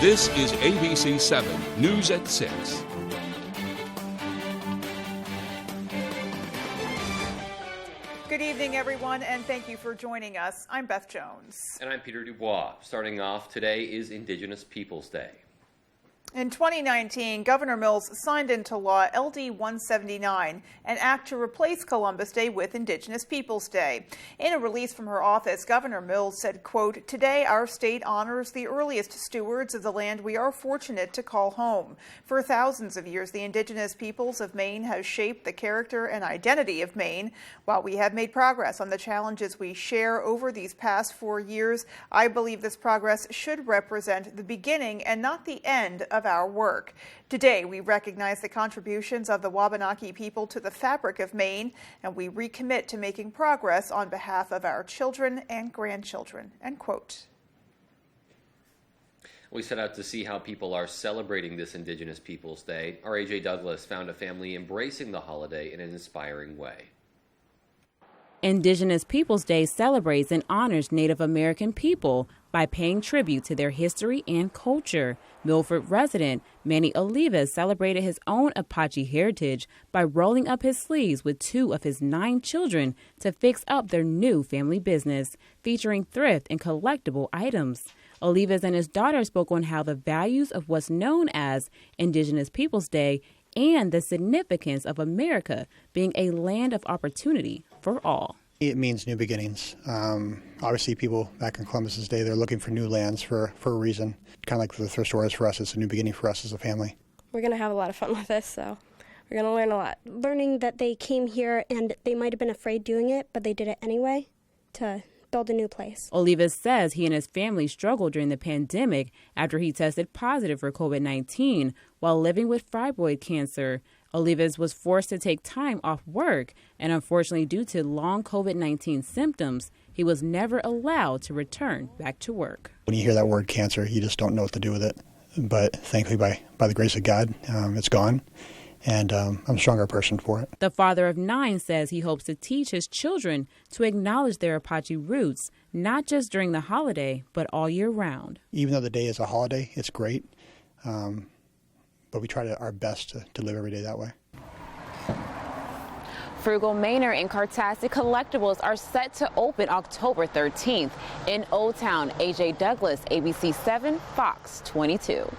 This is ABC 7 News at 6. Good evening, everyone, and thank you for joining us. I'm Beth Jones. And I'm Peter Dubois. Starting off, today is Indigenous Peoples Day. In 2019, Governor Mills signed into law LD 179, an act to replace Columbus Day with Indigenous Peoples Day. In a release from her office, Governor Mills said, quote, "Today our state honors the earliest stewards of the land we are fortunate to call home. For thousands of years, the Indigenous peoples of Maine have shaped the character and identity of Maine. While we have made progress on the challenges we share over these past 4 years, I believe this progress should represent the beginning and not the end of our work. Today, we recognize the contributions of the Wabanaki people to the fabric of Maine, and we recommit to making progress on behalf of our children and grandchildren," end quote. We set out to see how people are celebrating this Indigenous Peoples Day. Our AJ Douglas found a family embracing the holiday in an inspiring way. Indigenous Peoples Day celebrates and honors Native American people by paying tribute to their history and culture. Milford resident Manny Olivas celebrated his own Apache heritage by rolling up his sleeves with 2 of his 9 children to fix up their new family business, featuring thrift and collectible items. Olivas and his daughter spoke on how the values of what's known as Indigenous Peoples Day and the significance of America being a land of opportunity for all. It means new beginnings. Obviously, people back in Columbus's day, they're looking for new lands for a reason. Kind of like the thrift store is for us. It's a new beginning for us as a family. We're going to have a lot of fun with this, so we're going to learn a lot. Learning that they came here and they might have been afraid doing it, but they did it anyway to build a new place. Olivas says he and his family struggled during the pandemic after he tested positive for COVID-19 while living with fibroid cancer. Olivas was forced to take time off work, and unfortunately, due to long COVID-19 symptoms, he was never allowed to return back to work. When you hear that word cancer, you just don't know what to do with it. But thankfully, by the grace of God, it's gone, and I'm a stronger person for it. The father of 9 says he hopes to teach his children to acknowledge their Apache roots, not just during the holiday, but all year round. Even though the day is a holiday, it's great. But we try our best to live every day that way. Frugal Manor and Cartastic Collectibles are set to open October 13th in Old Town. AJ Douglas, ABC 7, Fox 22.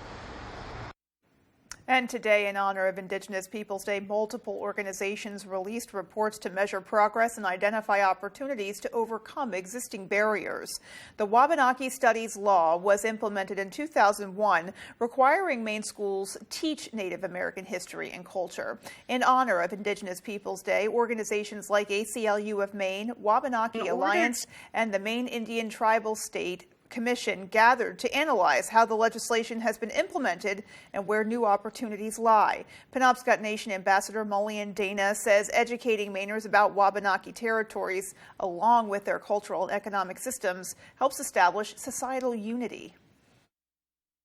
And today, in honor of Indigenous Peoples Day, multiple organizations released reports to measure progress and identify opportunities to overcome existing barriers. The Wabanaki Studies Law was implemented in 2001, requiring Maine schools teach Native American history and culture. In honor of Indigenous Peoples Day, organizations like ACLU of Maine, Wabanaki Alliance, and the Maine Indian Tribal State Commission gathered to analyze how the legislation has been implemented and where new opportunities lie. Penobscot Nation Ambassador Mullian Dana says educating Mainers about Wabanaki territories, along with their cultural and economic systems, helps establish societal unity.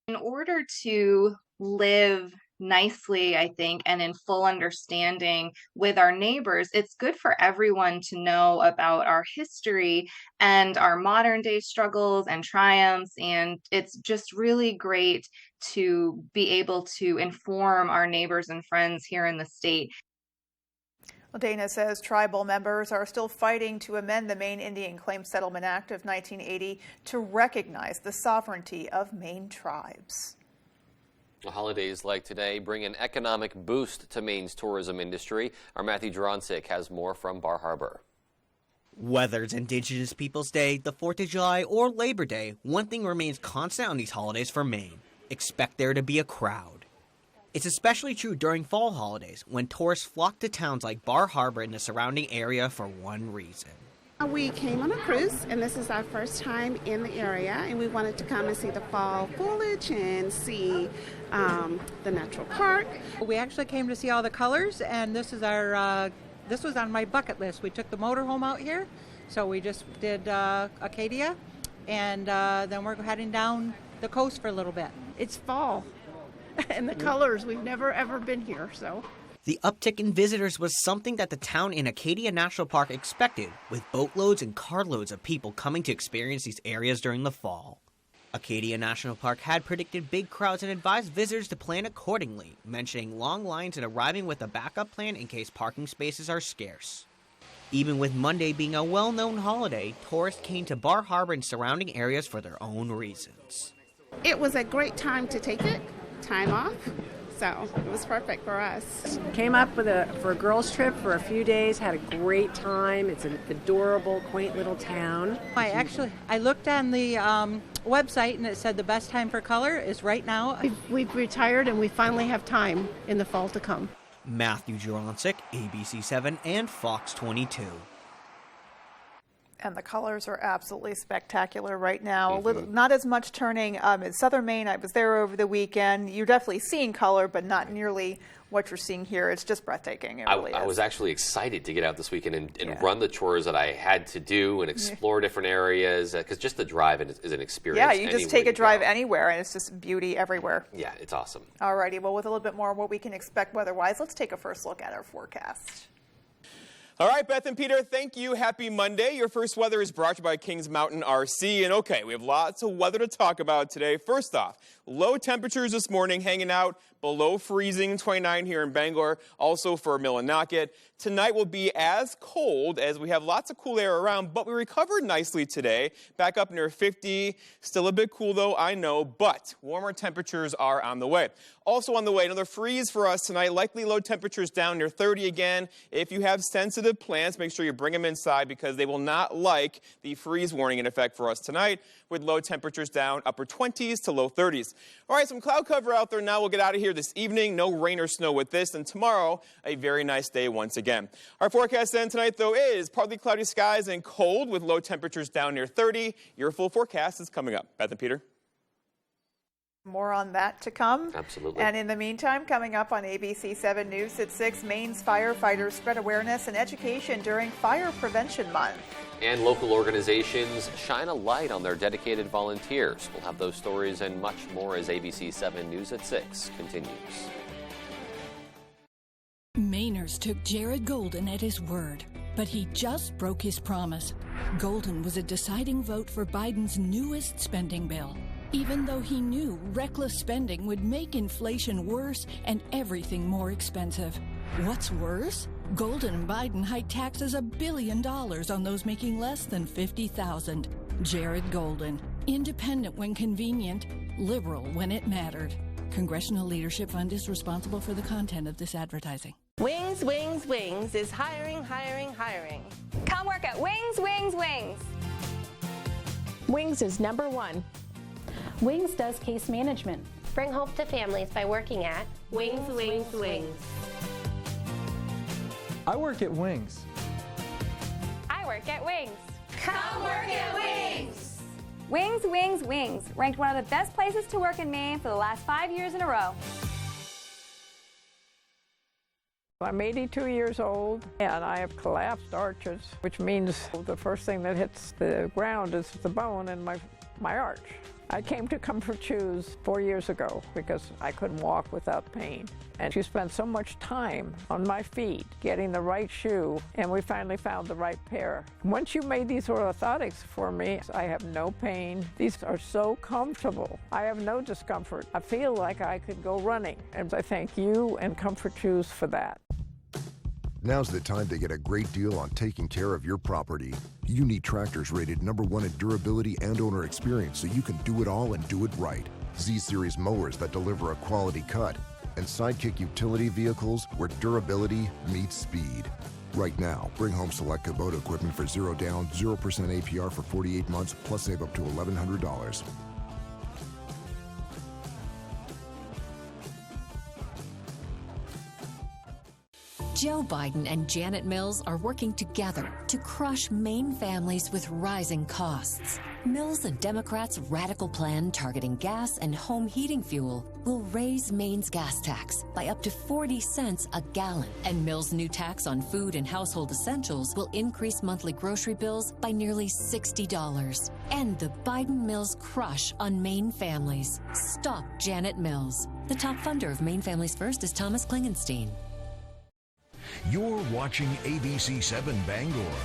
In order to live nicely, I think, and in full understanding with our neighbors, it's good for everyone to know about our history and our modern day struggles and triumphs. And it's just really great to be able to inform our neighbors and friends here in the state. Well, Dana says tribal members are still fighting to amend the Maine Indian Claims Settlement Act of 1980 to recognize the sovereignty of Maine tribes. Holidays like today bring an economic boost to Maine's tourism industry. Our Matthew Dronsick has more from Bar Harbor. Whether it's Indigenous Peoples Day, the 4th of July, or Labor Day, one thing remains constant on these holidays for Maine. Expect there to be a crowd. It's especially true during fall holidays, when tourists flock to towns like Bar Harbor and the surrounding area for one reason. We came on a cruise, and this is our first time in the area, and we wanted to come and see the fall foliage and see the natural park. We actually came to see all the colors, and this is our this was on my bucket list. We took the motorhome out here, so we just did Acadia, and then we're heading down the coast for a little bit. It's fall, and the colors, we've never ever been here, so. The uptick in visitors was something that the town in Acadia National Park expected, with boatloads and carloads of people coming to experience these areas during the fall. Acadia National Park had predicted big crowds and advised visitors to plan accordingly, mentioning long lines and arriving with a backup plan in case parking spaces are scarce. Even with Monday being a well-known holiday, tourists came to Bar Harbor and surrounding areas for their own reasons. It was a great time to take it, time off, so it was perfect for us. Came up for a girls' trip for a few days, had a great time. It's an adorable, quaint little town. I looked on the website and it said the best time for color is right now. We've retired and we finally have time in the fall to come. Matthew Juroncic, ABC7 and Fox 22. And the colors are absolutely spectacular right now. Not as much turning in southern Maine. I was there over the weekend. You're definitely seeing color, but not nearly what you're seeing here. It's just breathtaking. It really is. I was actually excited to get out this weekend and run the chores that I had to do and explore different areas, because just the drive is an experience. Yeah, you just take a drive anywhere, and it's just beauty everywhere. Yeah, it's awesome. Alrighty, well, with a little bit more what we can expect weather-wise, let's take a first look at our forecast. All right, Beth and Peter, thank you. Happy Monday. Your first weather is brought to you by Kings Mountain RC. And okay, we have lots of weather to talk about today. First off, low temperatures this morning hanging out below freezing, 29 here in Bangor, also for Millinocket. Tonight will be as cold as we have lots of cool air around, but we recovered nicely today, back up near 50. Still a bit cool though, I know, but warmer temperatures are on the way. Also on the way, another freeze for us tonight, likely low temperatures down near 30 again. If you have sensitive plants, make sure you bring them inside because they will not like the freeze warning in effect for us tonight, with low temperatures down upper 20s to low 30s. All right, some cloud cover out there now. We'll get out of here this evening. No rain or snow with this. And tomorrow, a very nice day once again. Our forecast then tonight, though, is partly cloudy skies and cold with low temperatures down near 30. Your full forecast is coming up. Beth and Peter. More on that to come. Absolutely. And in the meantime, coming up on ABC7 News at 6, Maine's firefighters spread awareness and education during Fire Prevention Month. And local organizations shine a light on their dedicated volunteers. We'll have those stories and much more as ABC7 News at 6 continues. Mainers took Jared Golden at his word, but he just broke his promise. Golden was a deciding vote for Biden's newest spending bill, even though he knew reckless spending would make inflation worse and everything more expensive. What's worse? Golden and Biden hiked taxes $1 billion on those making less than $50,000. Jared Golden, independent when convenient, liberal when it mattered. Congressional Leadership Fund is responsible for the content of this advertising. Wings, Wings, Wings is hiring, hiring, hiring. Come work at Wings, Wings, Wings. Wings is #1. Wings does case management. Bring hope to families by working at Wings, Wings, Wings. I work at Wings. I work at Wings. Come work at Wings. Wings, Wings, Wings. Ranked one of the best places to work in Maine for the last 5 years in a row. I'm 82 years old and I have collapsed arches, which means the first thing that hits the ground is the bone in my arch. I came to Comfort Shoes 4 years ago because I couldn't walk without pain. And she spent so much time on my feet getting the right shoe, and we finally found the right pair. Once you made these orthotics for me, I have no pain. These are so comfortable. I have no discomfort. I feel like I could go running, and I thank you and Comfort Shoes for that. Now's the time to get a great deal on taking care of your property. You need tractors rated #1 in durability and owner experience so you can do it all and do it right. Z-Series mowers that deliver a quality cut, and Sidekick utility vehicles where durability meets speed. Right now, bring home select Kubota equipment for 0 down, 0% APR for 48 months, plus save up to $1,100. Joe Biden and Janet Mills are working together to crush Maine families with rising costs. Mills and Democrats' radical plan targeting gas and home heating fuel will raise Maine's gas tax by up to 40 cents a gallon. And Mills' new tax on food and household essentials will increase monthly grocery bills by nearly $60. End the Biden-Mills crush on Maine families. Stop Janet Mills. The top funder of Maine Families First is Thomas Klingenstein. You're watching ABC7 Bangor.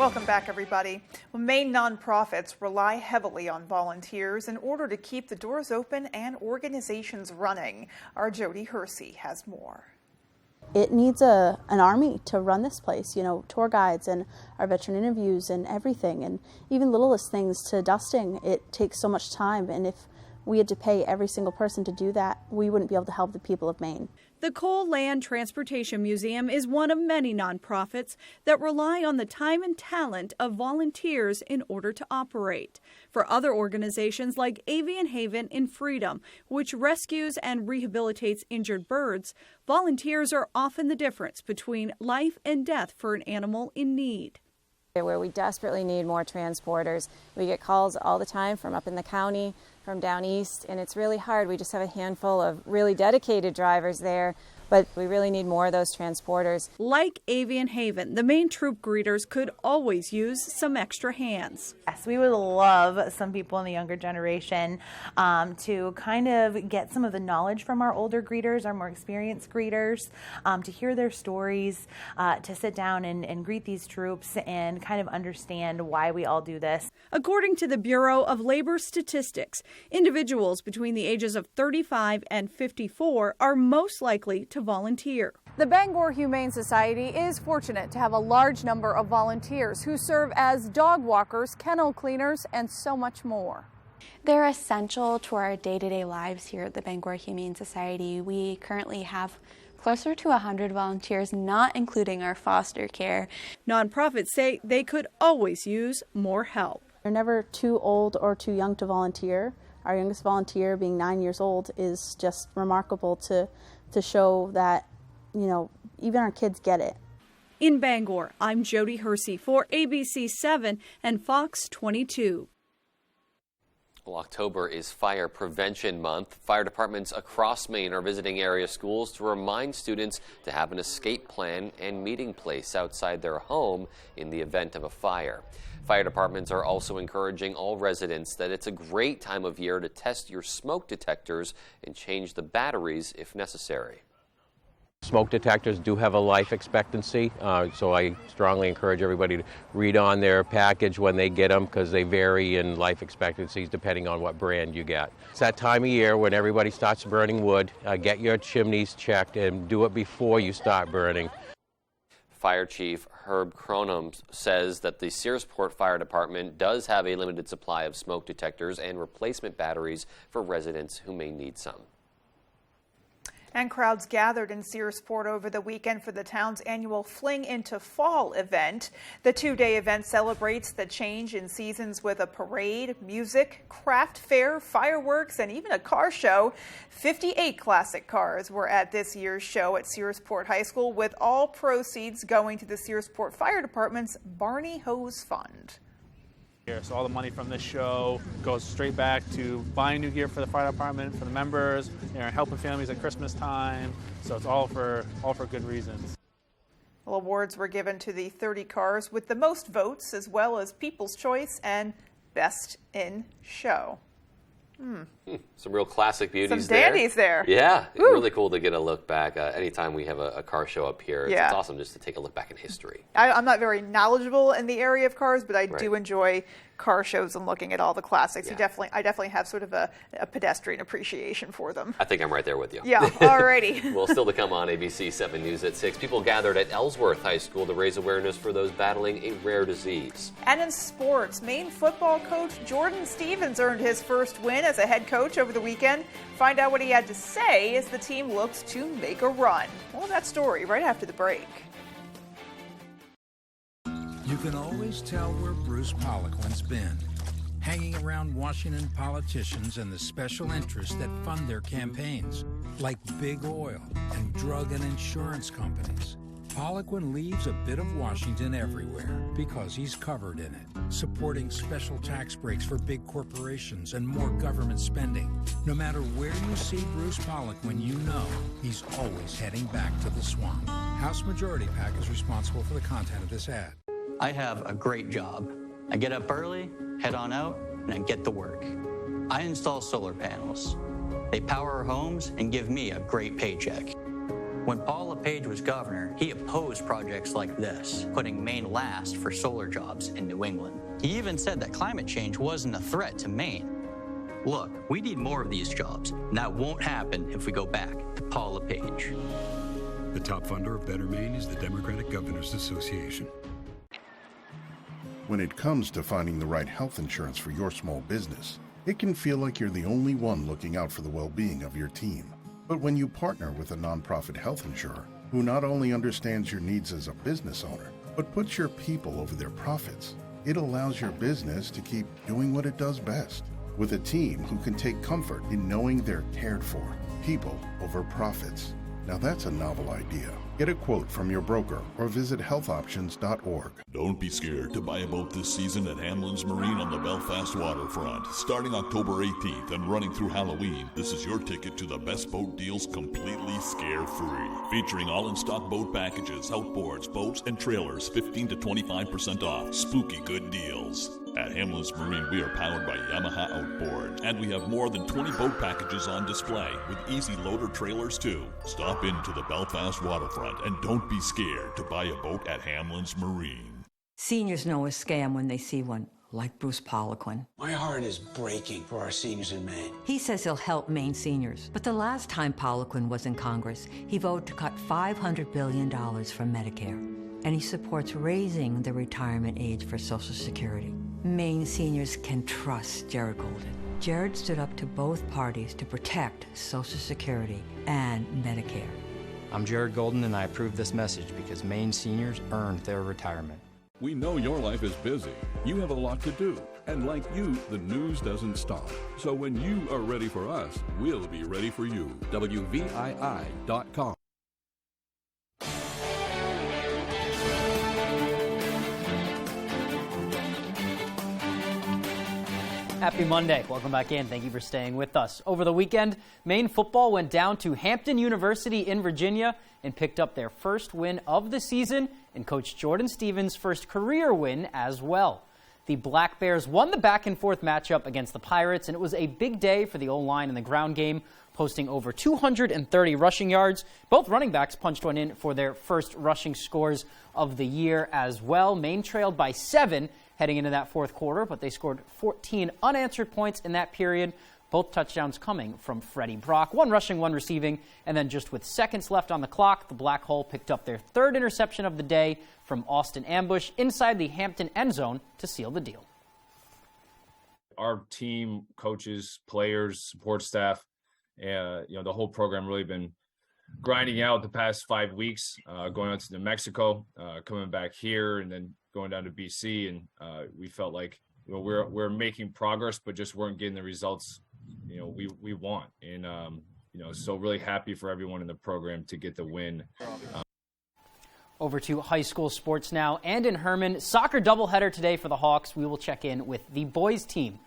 Welcome back, everybody. Well, Maine nonprofits rely heavily on volunteers in order to keep the doors open and organizations running. Our Jody Hersey has more. It needs an army to run this place, tour guides and our veteran interviews and everything, and even littlest things to dusting. It takes so much time, and if we had to pay every single person to do that, we wouldn't be able to help the people of Maine. The Coal Land Transportation Museum is one of many nonprofits that rely on the time and talent of volunteers in order to operate. For other organizations like Avian Haven in Freedom, which rescues and rehabilitates injured birds, volunteers are often the difference between life and death for an animal in need. Where we desperately need more transporters. We get calls all the time from up in the county, from down east, and it's really hard. We just have a handful of really dedicated drivers there, but we really need more of those transporters. Like Avian Haven, the Maine troop greeters could always use some extra hands. Yes, we would love some people in the younger generation to kind of get some of the knowledge from our older greeters, our more experienced greeters, to hear their stories, to sit down and greet these troops and kind of understand why we all do this. According to the Bureau of Labor Statistics, individuals between the ages of 35 and 54 are most likely to volunteer. The Bangor Humane Society is fortunate to have a large number of volunteers who serve as dog walkers, kennel cleaners, and so much more. They're essential to our day-to-day lives here at the Bangor Humane Society. We currently have closer to 100 volunteers, not including our foster care. Nonprofits say they could always use more help. They're never too old or too young to volunteer. Our youngest volunteer, being 9 years old, is just remarkable to show that, even our kids get it. In Bangor, I'm Jody Hersey for ABC 7 and Fox 22. Well, October is Fire Prevention Month. Fire departments across Maine are visiting area schools to remind students to have an escape plan and meeting place outside their home in the event of a fire. Fire departments are also encouraging all residents that it's a great time of year to test your smoke detectors and change the batteries if necessary. Smoke detectors do have a life expectancy, so I strongly encourage everybody to read on their package when they get them, because they vary in life expectancies depending on what brand you get. It's that time of year when everybody starts burning wood. Get your chimneys checked and do it before you start burning. Fire Chief Herb Cronum says that the Searsport Fire Department does have a limited supply of smoke detectors and replacement batteries for residents who may need some. And crowds gathered in Searsport over the weekend for the town's annual Fling into Fall event. The two-day event celebrates the change in seasons with a parade, music, craft fair, fireworks, and even a car show. 58 classic cars were at this year's show at Searsport High School, with all proceeds going to the Searsport Fire Department's Barney Hose Fund. So all the money from this show goes straight back to buying new gear for the fire department, for the members, helping families at Christmas time. So it's all for good reasons. Well, awards were given to the 30 cars with the most votes, as well as People's Choice and Best in Show. Some real classic beauties there. Some dandies there. Yeah, really cool to get a look back. Anytime we have a car show up here, it's awesome just to take a look back in history. I'm not very knowledgeable in the area of cars, but I do enjoy car shows and looking at all the classics. Yeah. I definitely have sort of a pedestrian appreciation for them. I think I'm right there with you. Yeah, alrighty. Well, still to come on ABC 7 News at 6. People gathered at Ellsworth High School to raise awareness for those battling a rare disease. And in sports, Maine football coach Jordan Stevens earned his first win as a head coach over the weekend. Find out what he had to say as the team looks to make a run. Well, that story right after the break. You can always tell where Bruce Poliquin's been, hanging around Washington politicians and the special interests that fund their campaigns, like big oil and drug and insurance companies. Poliquin leaves a bit of Washington everywhere because he's covered in it, supporting special tax breaks for big corporations and more government spending. No matter where you see Bruce Poliquin, you know he's always heading back to the swamp. House Majority PAC is responsible for the content of this ad. I have a great job. I get up early, head on out, and I get to work. I install solar panels. They power our homes and give me a great paycheck. When Paul LePage was governor, he opposed projects like this, putting Maine last for solar jobs in New England. He even said that climate change wasn't a threat to Maine. Look, we need more of these jobs, and that won't happen if we go back to Paul LePage. The top funder of Better Maine is the Democratic Governors Association. When it comes to finding the right health insurance for your small business, it can feel like you're the only one looking out for the well-being of your team. But when you partner with a nonprofit health insurer who not only understands your needs as a business owner, but puts your people over their profits, it allows your business to keep doing what it does best. With a team who can take comfort in knowing they're cared for, people over profits. Now that's a novel idea. Get a quote from your broker or visit healthoptions.org. Don't be scared to buy a boat this season at Hamlin's Marine on the Belfast waterfront. Starting October 18th and running through Halloween, this is your ticket to the best boat deals completely scare-free. Featuring all-in-stock boat packages, outboards, boats, and trailers 15 to 25% off. Spooky good deals. At Hamlin's Marine, we are powered by Yamaha Outboard, and we have more than 20 boat packages on display with easy loader trailers too. Stop into the Belfast waterfront and don't be scared to buy a boat at Hamlin's Marine. Seniors know a scam when they see one, like Bruce Poliquin. My heart is breaking for our seniors in Maine. He says he'll help Maine seniors, but the last time Poliquin was in Congress, he voted to cut $500 billion from Medicare, and he supports raising the retirement age for Social Security. Maine seniors can trust Jared Golden. Jared stood up to both parties to protect Social Security and Medicare. I'm Jared Golden, and I approve this message because Maine seniors earned their retirement. We know your life is busy. You have a lot to do. And like you, the news doesn't stop. So when you are ready for us, we'll be ready for you. WVII.com. Happy Monday. Welcome back in. Thank you for staying with us. Over the weekend, Maine football went down to Hampton University in Virginia and picked up their first win of the season and Coach Jordan Stevens' first career win as well. The Black Bears won the back-and-forth matchup against the Pirates, and it was a big day for the O-line in the ground game, posting over 230 rushing yards. Both running backs punched one in for their first rushing scores of the year as well. Maine trailed by 7 heading into that fourth quarter, but they scored 14 unanswered points in that period, both touchdowns coming from Freddie Brock, 1 rushing, 1 receiving, and then just with seconds left on the clock, the Black Hole picked up their 3rd interception of the day from Austin Ambush inside the Hampton end zone to seal the deal. Our team, coaches, players, support staff, the whole program really been grinding out the past 5 weeks, going out to New Mexico, coming back here, and then going down to BC, and we felt like we're making progress, but just weren't getting the results we want, and so really happy for everyone in the program to get the win. Over to high school sports now, and in Herman, soccer doubleheader today for the Hawks. We will check in with the boys team.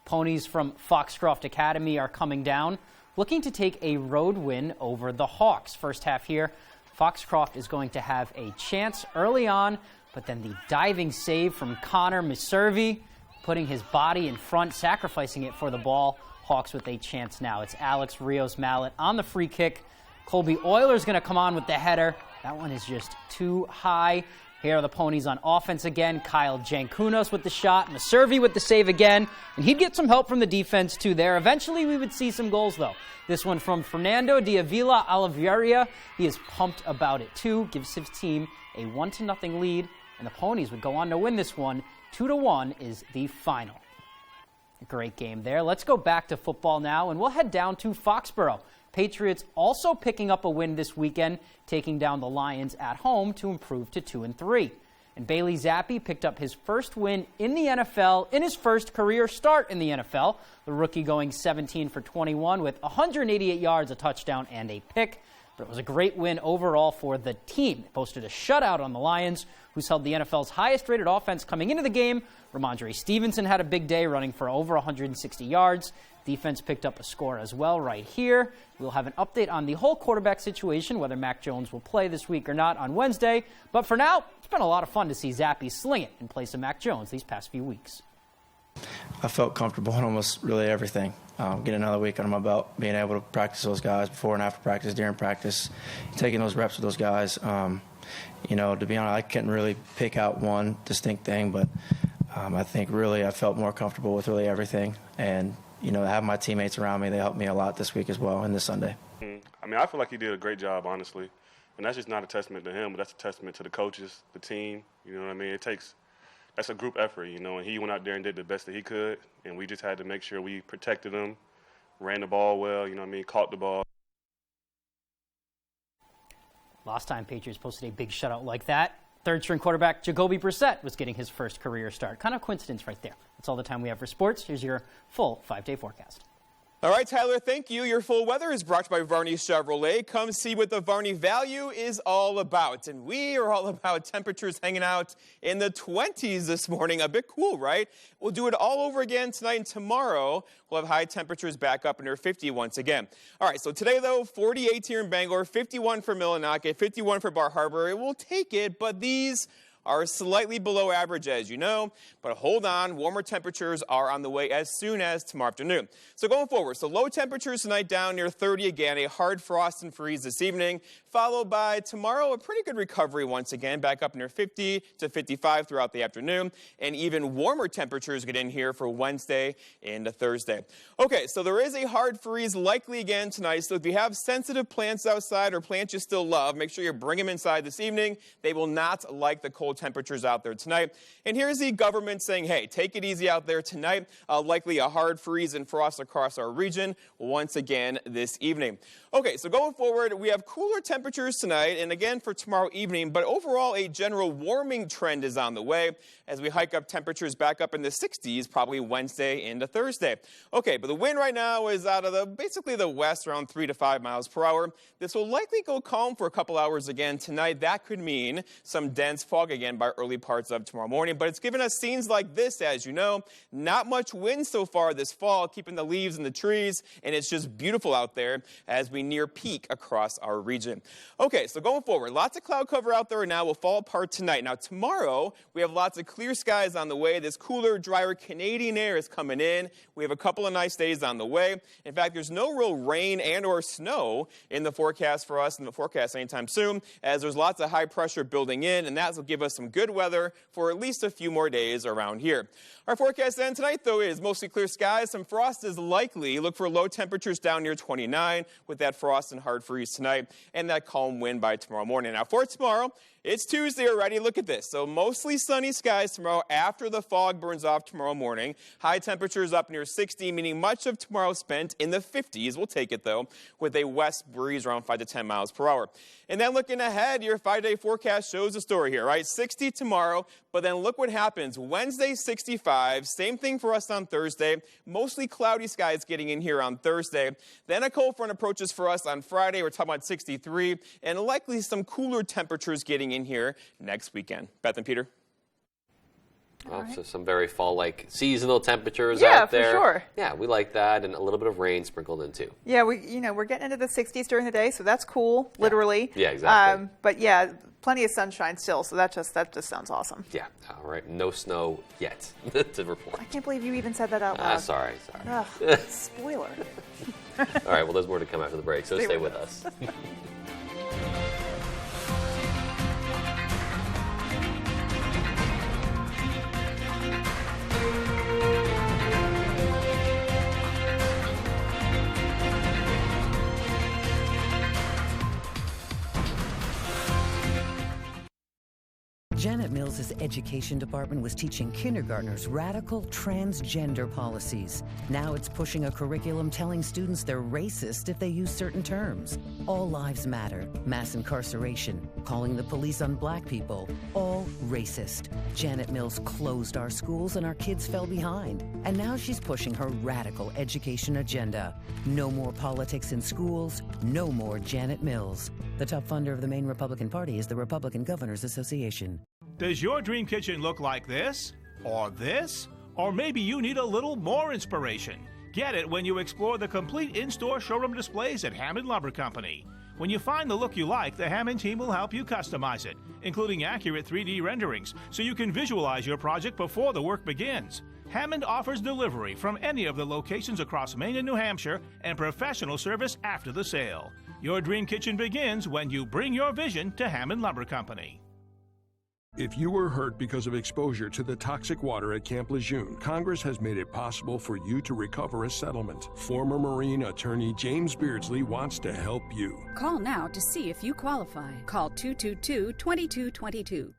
Ponies from Foxcroft Academy are coming down, looking to take a road win over the Hawks. First half here, Foxcroft is going to have a chance early on, but then the diving save from Connor Miservi, putting his body in front, sacrificing it for the ball. Hawks with a chance now. It's Alex Rios-Mallet on the free kick. Colby Euler's going to come on with the header. That one is just too high. Here are the Ponies on offense again. Kyle Jankunos with the shot. Miservi with the save again. And he'd get some help from the defense too there. Eventually we would see some goals though. This one from Fernando de Avila Oliveira. He is pumped about it too. Gives his team a 1-0 lead. And the Ponies would go on to win this one. 2-1 is the final. A great game there. Let's go back to football now, and we'll head down to Foxborough. Patriots also picking up a win this weekend, taking down the Lions at home to improve to 2-3. And Bailey Zappi picked up his first win in the NFL in his first career start in the NFL. The rookie going 17 for 21 with 188 yards, a touchdown, and a pick. But it was a great win overall for the team. They posted a shutout on the Lions, who's held the NFL's highest-rated offense coming into the game. Ramondre Stevenson had a big day, running for over 160 yards. Defense picked up a score as well right here. We'll have an update on the whole quarterback situation, whether Mac Jones will play this week or not, on Wednesday. But for now, it's been a lot of fun to see Zappi sling it in place of Mac Jones these past few weeks. I felt comfortable in almost really everything. Getting another week under my belt, being able to practice those guys before and after practice, during practice, taking those reps with those guys. To be honest, I couldn't really pick out one distinct thing, but I think really I felt more comfortable with really everything. And, having my teammates around me, they helped me a lot this week as well and this Sunday. I feel like he did a great job, honestly. And that's just not a testament to him, but that's a testament to the coaches, the team. You know what I mean? That's a group effort, and he went out there and did the best that he could, and we just had to make sure we protected him, ran the ball well, caught the ball. Last time Patriots posted a big shutout like that, third-string quarterback Jacoby Brissett was getting his first career start. Kind of coincidence right there. That's all the time we have for sports. Here's your full 5-day forecast. All right, Tyler, thank you. Your full weather is brought to you by Varney Chevrolet. Come see what the Varney value is all about. And we are all about temperatures hanging out in the 20s this morning. A bit cool, right? We'll do it all over again tonight and tomorrow. We'll have high temperatures back up near 50 once again. All right, so today, though, 48 here in Bangor, 51 for Millinocket, 51 for Bar Harbor. It will take it, but these are slightly below average, as you know, but hold on, warmer temperatures are on the way as soon as tomorrow afternoon. So going forward, low temperatures tonight down near 30 again, a hard frost and freeze this evening, followed by tomorrow a pretty good recovery once again, back up near 50 to 55 throughout the afternoon, and even warmer temperatures get in here for Wednesday into Thursday. Okay, so there is a hard freeze likely again tonight, so if you have sensitive plants outside or plants you still love, make sure you bring them inside this evening. They will not like the cold temperatures out there tonight. And here's the government saying, hey, take it easy out there tonight. Likely a hard freeze and frost across our region once again this evening. Okay, so going forward, we have cooler temperatures tonight and again for tomorrow evening, but overall a general warming trend is on the way as we hike up temperatures back up in the 60s probably Wednesday into Thursday. Okay, but the wind right now is out of basically the west around 3 to 5 miles per hour. This will likely go calm for a couple hours again tonight. That could mean some dense fog again by early parts of tomorrow morning, but it's given us scenes like this, as you know. Not much wind so far this fall, keeping the leaves in the trees, and it's just beautiful out there as we near peak across our region. Okay, so going forward, lots of cloud cover out there now will fall apart tonight. Now tomorrow, we have lots of clear skies on the way. This cooler, drier Canadian air is coming in. We have a couple of nice days on the way. In fact, there's no real rain and or snow in the forecast for us in the forecast anytime soon, as there's lots of high pressure building in, and that will give us some good weather for at least a few more days around here. Our forecast then tonight, though, is mostly clear skies. Some frost is likely. Look for low temperatures down near 29 with that frost and hard freeze tonight and that calm wind by tomorrow morning. Now, for tomorrow, it's Tuesday already. Look at this. So mostly sunny skies tomorrow after the fog burns off tomorrow morning. High temperatures up near 60, meaning much of tomorrow spent in the 50s. We'll take it, though, with a west breeze around 5 to 10 miles per hour. And then looking ahead, your 5-day forecast shows the story here, right? 60 tomorrow, but then look what happens. Wednesday, 65. Same thing for us on Thursday. Mostly cloudy skies getting in here on Thursday. Then a cold front approaches for us on Friday. We're talking about 63, and likely some cooler temperatures getting in here next weekend. Beth and Peter. Oh, right. So some very fall-like seasonal temperatures out there. Yeah, for sure. Yeah, we like that, and a little bit of rain sprinkled in too. Yeah, we're getting into the 60s during the day, so that's cool, literally. Yeah, exactly. But yeah, plenty of sunshine still, so that just sounds awesome. Yeah, all right. No snow yet to report. I can't believe you even said that out loud. Sorry. Ugh, spoiler. All right, well, there's more to come after the break, so stay with us. Janet Mills's education department was teaching kindergartners radical transgender policies. Now it's pushing a curriculum telling students they're racist if they use certain terms. All lives matter, mass incarceration, calling the police on black people, all racist. Janet Mills closed our schools and our kids fell behind. And now she's pushing her radical education agenda. No more politics in schools, no more Janet Mills. The top funder of the Maine Republican Party is the Republican Governors Association. Does your dream kitchen look like this? Or this? Or maybe you need a little more inspiration. Get it when you explore the complete in-store showroom displays at Hammond Lumber Company. When you find the look you like, the Hammond team will help you customize it, including accurate 3D renderings, so you can visualize your project before the work begins. Hammond offers delivery from any of the locations across Maine and New Hampshire and professional service after the sale. Your dream kitchen begins when you bring your vision to Hammond Lumber Company. If you were hurt because of exposure to the toxic water at Camp Lejeune, Congress has made it possible for you to recover a settlement. Former Marine attorney James Beardsley wants to help you. Call now to see if you qualify. Call 222-2222.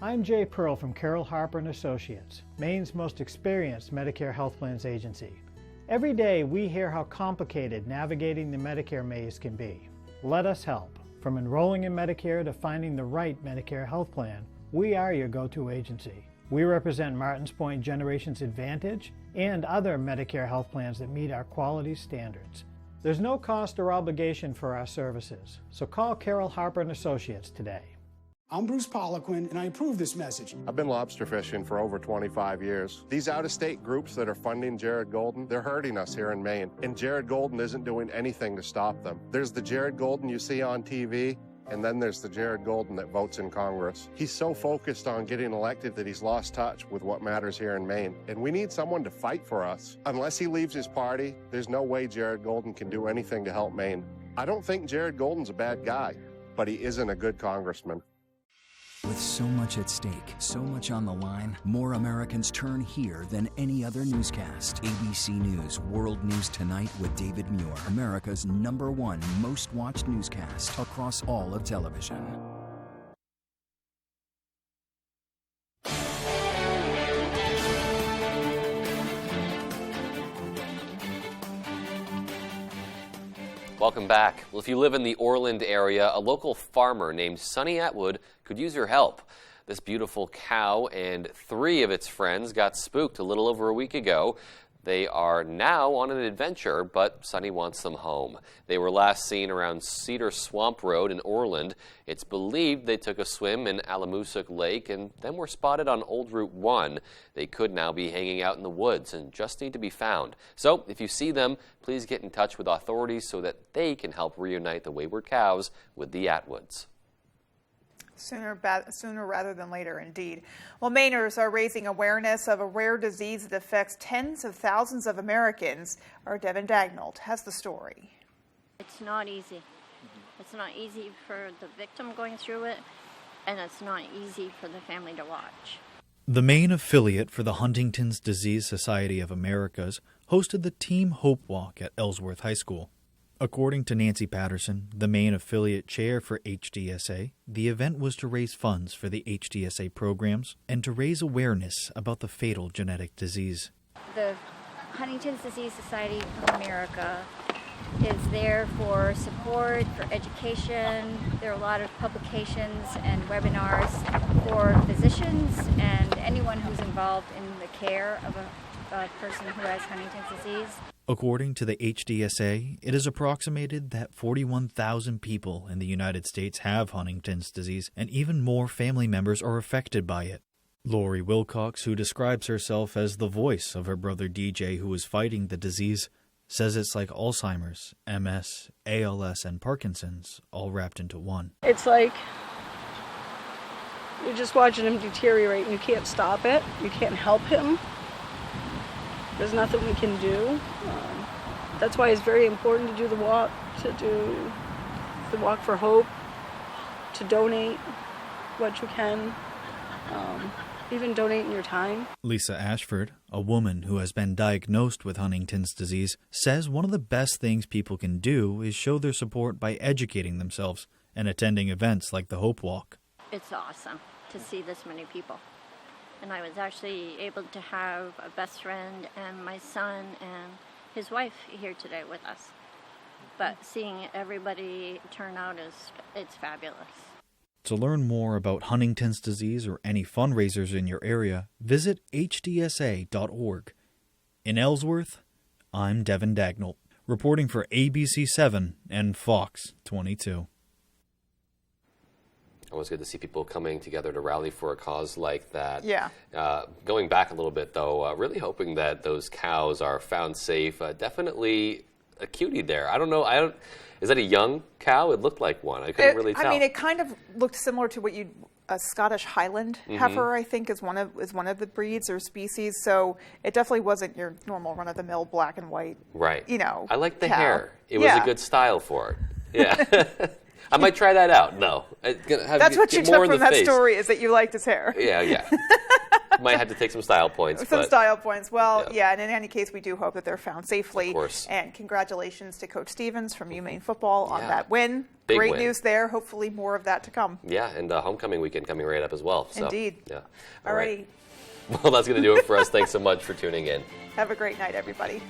I'm Jay Pearl from Carroll Harper & Associates, Maine's most experienced Medicare health plans agency. Every day we hear how complicated navigating the Medicare maze can be. Let us help. From enrolling in Medicare to finding the right Medicare health plan, we are your go-to agency. We represent Martins Point Generations Advantage and other Medicare health plans that meet our quality standards. There's no cost or obligation for our services, so call Carroll Harper & Associates today. I'm Bruce Poliquin, and I approve this message. I've been lobster fishing for over 25 years. These out-of-state groups that are funding Jared Golden, they're hurting us here in Maine, and Jared Golden isn't doing anything to stop them. There's the Jared Golden you see on TV, and then there's the Jared Golden that votes in Congress. He's so focused on getting elected that he's lost touch with what matters here in Maine, and we need someone to fight for us. Unless he leaves his party, there's no way Jared Golden can do anything to help Maine. I don't think Jared Golden's a bad guy, but he isn't a good congressman. With so much at stake, so much on the line, more Americans turn here than any other newscast. ABC News World News Tonight with David Muir, America's #1 most watched newscast across all of television. Welcome back. Well, if you live in the Orland area, a local farmer named Sonny Atwood could use your help. This beautiful cow and 3 of its friends got spooked a little over a week ago. They are now on an adventure, but Sonny wants them home. They were last seen around Cedar Swamp Road in Orland. It's believed they took a swim in Alamoosic Lake and then were spotted on Old Route 1. They could now be hanging out in the woods and just need to be found. So if you see them, please get in touch with authorities so that they can help reunite the wayward cows with the Atwoods. Sooner rather than later, indeed. Well, Mainers are raising awareness of a rare disease that affects tens of thousands of Americans. Our Devin Dagnall has the story. It's not easy. It's not easy for the victim going through it, and it's not easy for the family to watch. The Maine affiliate for the Huntington's Disease Society of Americas hosted the Team Hope Walk at Ellsworth High School. According to Nancy Patterson, the Maine affiliate chair for HDSA, the event was to raise funds for the HDSA programs and to raise awareness about the fatal genetic disease. The Huntington's Disease Society of America is there for support, for education. There are a lot of publications and webinars for physicians and anyone who's involved in the care of a person who has Huntington's disease. According to the HDSA, it is approximated that 41,000 people in the United States have Huntington's disease, and even more family members are affected by it. Lori Wilcox, who describes herself as the voice of her brother DJ who is fighting the disease, says it's like Alzheimer's, MS, ALS, and Parkinson's all wrapped into one. It's like you're just watching him deteriorate and you can't stop it. You can't help him. There's nothing we can do. That's why it's very important to do the walk, to do the walk for hope, to donate what you can, even donating your time. Lisa Ashford, a woman who has been diagnosed with Huntington's disease, says one of the best things people can do is show their support by educating themselves and attending events like the Hope Walk. It's awesome to see this many people. And I was actually able to have a best friend and my son and his wife here today with us. But seeing everybody turn out it's fabulous. To learn more about Huntington's disease or any fundraisers in your area, visit hdsa.org. In Ellsworth, I'm Devin Dagnall, reporting for ABC7 and Fox 22. Always good to see people coming together to rally for a cause like that. Yeah. Going back a little bit, though, really hoping that those cows are found safe. Definitely a cutie there. I don't know. Is that a young cow? It looked like one. I couldn't really tell. I mean, it kind of looked similar to what you'd a Scottish Highland heifer, I think, is one of the breeds or species. So it definitely wasn't your normal run-of-the-mill black and white. Right. I like the cow. hair. It was a good style for it. Yeah. I might try that out. No. That's what you took from that story, is that you liked his hair. Yeah. Might have to take some style points. Style points. Well, yeah, and in any case, we do hope that they're found safely. Of course. And congratulations to Coach Stevens from UMaine Football on that win. Big Great win. news there. Hopefully more of that to come. Yeah, and homecoming weekend coming right up as well. So, Indeed. Yeah. All right. Well, that's going to do it for us. Thanks so much for tuning in. Have a great night, everybody.